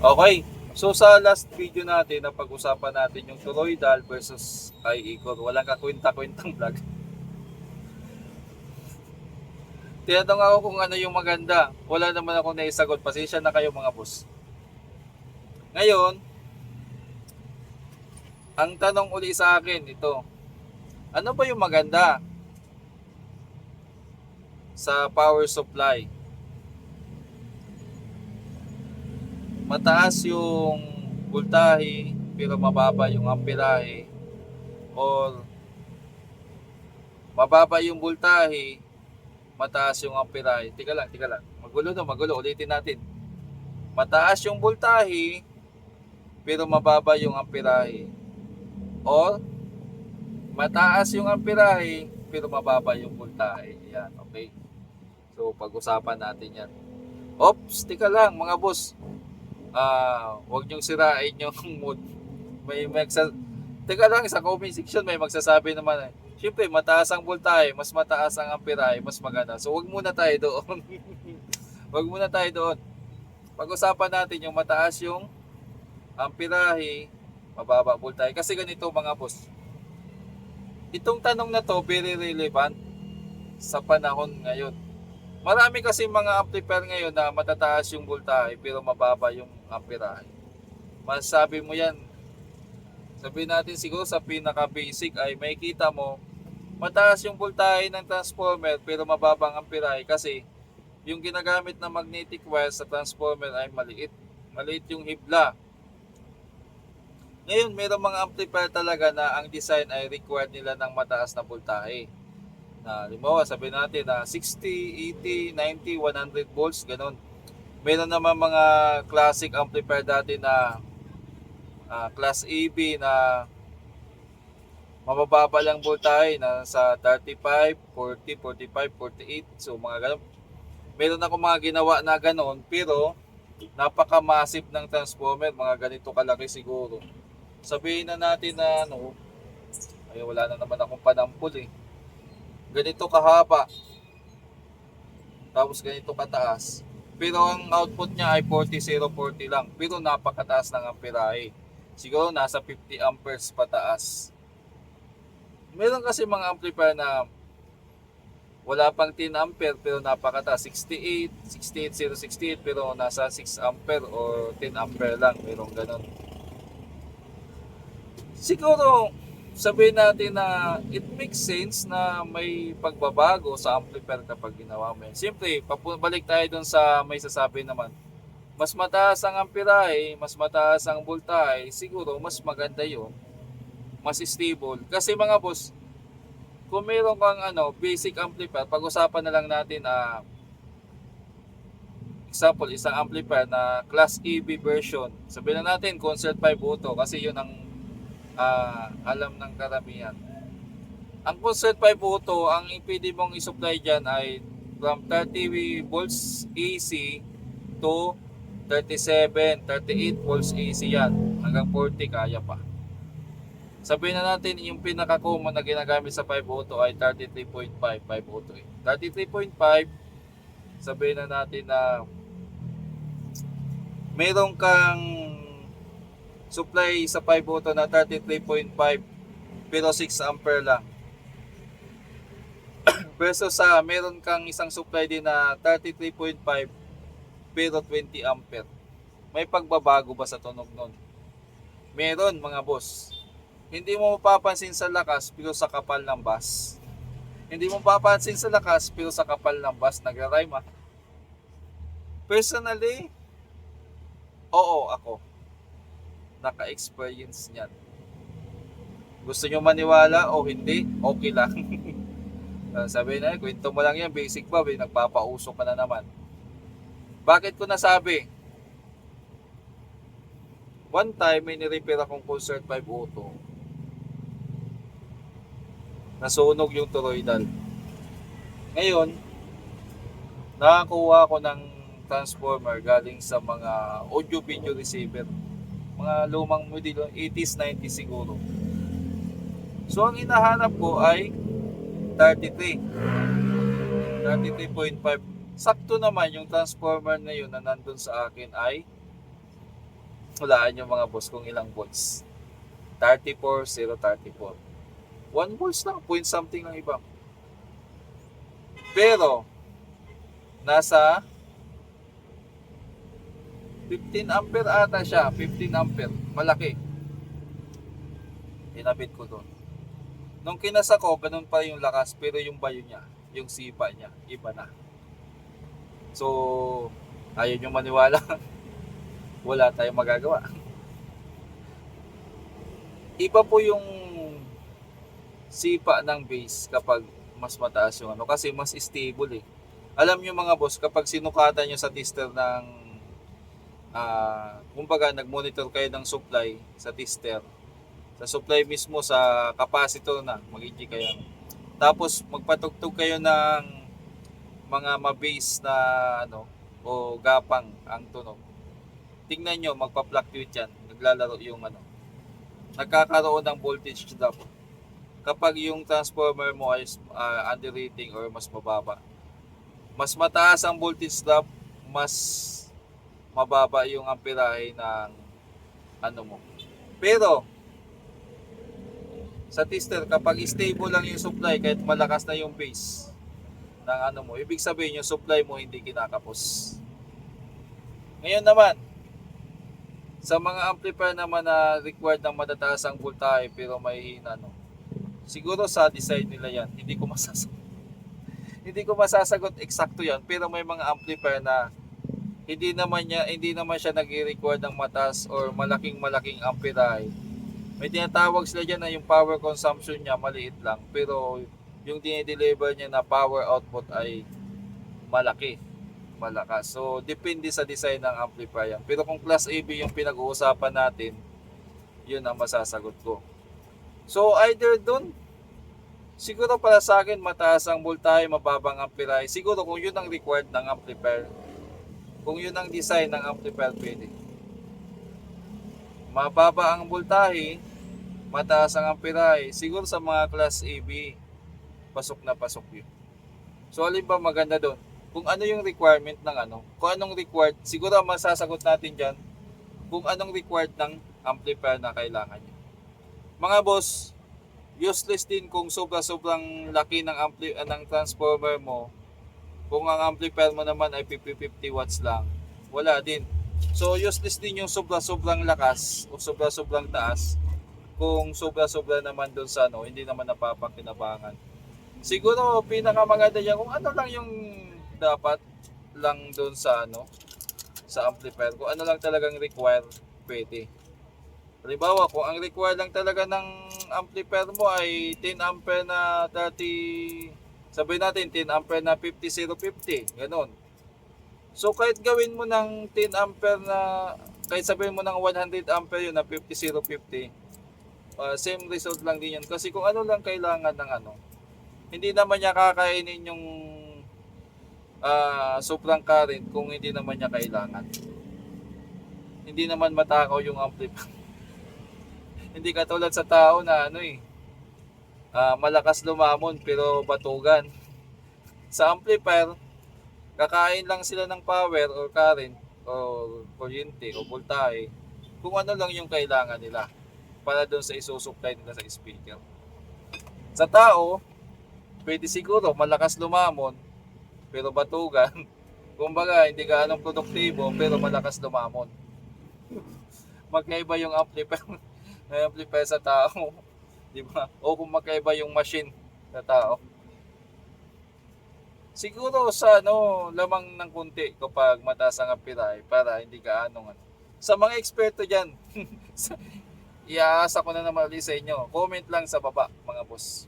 Okay. So sa last video natin, napag-usapan natin yung toroidal versus i-core. Walang kakwenta-kwentang vlog. Tinatanong ako kung ano yung maganda. Wala naman ako naisagot. Pasensya na kayo mga boss. Ngayon, ang tanong uli sa akin ito. Ano ba yung maganda sa power supply? Mataas yung voltahe pero mababa yung amperahe, or mababa yung voltahe, mataas yung amperahe. Tika lang. Magulo. Ulitin natin. Mataas yung voltahe pero mababa yung amperahe. Or mataas yung amperahe pero mababa yung voltahe. Yan, okay. So pag-usapan natin yan. Ops, tika lang mga boss. Huwag niyong sirain yung mood. May teka lang, sa comment section may magsasabi naman Siyempre, mataas ang voltahe, mas mataas ang amperahe, mas maganda. So, wag muna tayo doon. Wag muna tayo doon. Pag-usapan natin yung mataas yung amperahe, mababa voltahe. Kasi ganito mga boss. Itong tanong na to, very relevant sa panahon ngayon. Marami kasi mga amplifier ngayon na matataas yung voltahe pero mababa yung amperahe. Masasabi mo yan. Sabihin natin siguro sa pinaka-basic ay may kita mo mataas yung voltahe ng transformer pero mababang amperahe kasi yung ginagamit na magnetic wire sa transformer ay maliit. Maliit yung hibla. Ngayon, mayroong mga amplifier talaga na ang design ay required nila ng mataas na voltahe. Na limawa, sabihin natin na 60, 80, 90, 100 volts, ganun. Meron naman mga classic amplifier dati na class AB na mababa lang voltahe na sa 35, 40, 45, 48. So mga ganun. Meron ako mga ginawa na ganun pero napaka-massive ng transformer, mga ganito kalaki siguro. Sabihin na natin na ay wala na naman akong panampul Ganito kahaba. Tapos ganito kataas. Pero ang output niya ay 40-040 lang. Pero napakataas ng amperahe. Siguro nasa 50 amperes pataas. Meron kasi mga amplifier na wala pang 10 ampere pero napakataas. 68, 068 pero nasa 6 ampere o 10 ampere lang. Meron ganun. Siguro sabihin natin na it makes sense na may pagbabago sa amplifier kapag ginawa mo yan. Siyempre, balik tayo dun sa may sasabi naman. Mas mataas ang amperahe, mas mataas ang voltahe, siguro mas maganda yun. Mas stable. Kasi mga boss, kung meron kang basic amplifier, pag-usapan na lang natin example, isang amplifier na class EB version. Sabihin na natin Concert 5 Auto kasi yun ang alam ng karamihan. Ang Concert 5 Auto, ang pwede mong isupply dyan ay from 30 volts AC to 37, 38 volts AC yan. Hanggang 40 kaya pa. Sabihin na natin yung pinaka-common na ginagamit sa 5 auto ay 33.5 5 auto. 33.5, sabihin na natin na meron kang supply sa 5 auto na 33.5 pero 6 ampere lang. Versus sa meron kang isang supply din na 33.5 pero 20 ampere. May pagbabago ba sa tunog nun? Meron mga boss. Hindi mo mapapansin sa lakas pero sa kapal ng bass. Hindi mo mapapansin sa lakas pero sa kapal ng bass. Nagra-rhyme Personally, oo ako. Naka-experience niyan. Gusto nyo maniwala o hindi, okay lang. Sabi na, kwento mo lang yan, basic pa, nagpapauso ka na naman. Bakit ko nasabi? One time, may nirepair akong Concert 5 Auto. Nasunog yung toroidal. Ngayon, nakakuha ko ng transformer galing sa mga audio-video receiver. Mga lumang modelo, 80s, 90s siguro. So, ang hinahanap ko ay 33. 33.5. Sakto naman yung transformer na yun na nandun sa akin ay Hulaan nyo mga boss kung ilang volts. 34, 034. 1 volts lang, point something lang iba. Pero, nasa 15 ampere ata siya. 15 ampere. Malaki. Inabit ko doon. Nung kinasa ko, ganun pa yung lakas. Pero yung bayo niya, yung sipa niya, iba na. So, ayaw nyo maniwala. Wala tayong magagawa. Iba po yung sipa ng base kapag mas mataas yung ano. Kasi mas stable eh. Alam nyo mga boss, kapag sinukatan nyo sa tester ng kumbaga nag-monitor kayo ng supply sa tester, sa supply mismo sa capacitor na mag-EG kayo, tapos magpatugtog kayo ng mga mabase na ano o gapang ang tunog, tingnan nyo magpa-fluctuate yan, naglalaro yung ano, nagkakaroon ng voltage drop kapag yung transformer mo ay under rating or mas mababa. Mas mataas ang voltage drop, mas mababa yung amperahe ng ano mo. Pero sa tester, kapag stable lang yung supply kahit malakas na yung base ng ano mo, ibig sabihin yung supply mo hindi kinakapos. Ngayon naman, sa mga amplifier naman na required ng matataas ang voltahe pero may hina, no, siguro sa design nila yan. Hindi ko masasagot eksakto yan, pero may mga amplifier na hindi naman siya nag-require ng mataas or malaking amperahe. May tinatawag sila dyan na yung power consumption niya maliit lang, pero yung dinideliver niya na power output ay malakas. So depende sa design ng amplifier. Pero kung class AB yung pinag-uusapan natin, yun ang masasagot ko. So either dun, siguro para sa akin mataas ang voltahe, mababang amperahe. Siguro kung yun ang required ng amplifier, kung yun ang design ng amplifier, pwede. Mababa ang voltahe, mataas ang amperahe. Siguro sa mga class AB, pasok na pasok yun. So alin ba maganda doon? Kung ano yung requirement ng ano, kung anong required, siguro masasagot natin dyan kung anong required ng amplifier na kailangan nyo. Mga boss, useless din kung sobrang laki ng transformer mo. Kung ang amplifier mo naman ay 50 watts lang, wala din. So useless din yung sobrang lakas o sobrang taas kung sobra naman doon sa ano, hindi naman napapakinabangan. Siguro pinakamaganda yan kung ano lang yung dapat lang doon sa ano, sa amplifier. Kung ano lang talagang required, pwede. Halimbawa, kung ang required lang talaga ng amplifier mo ay 10 ampere na 30, sabihin natin 10 ampere na 50-050, ganun. So kahit gawin mo ng 10 ampere na, kahit sabihin mo ng 100 ampere yun na 50-050, same result lang din yun. Kasi kung ano lang kailangan ng ano, hindi naman niya kakainin yung sobrang current kung hindi naman niya kailangan. Hindi naman matakaw yung amplifier. Hindi katulad sa tao na ano malakas lumamon pero batugan. Sa amplifier, kakain lang sila ng power or current o kuryente o voltahe kung ano lang yung kailangan nila para doon sa isusupply nila sa speaker. Sa tao, pwede siguro malakas lumamon pero batugan. Kumbaga, hindi gaanong produktibo pero malakas lumamon. Magkaiba yung amplifier sa tao, di ba? O kung magkaiba yung machine sa tao. Siguro sa ano, lamang ng kunti kapag mataas ang amperahe para hindi gaanong ano. Sa mga eksperto diyan, iaasa ko na naman ulit sa inyo. Comment lang sa baba, mga boss.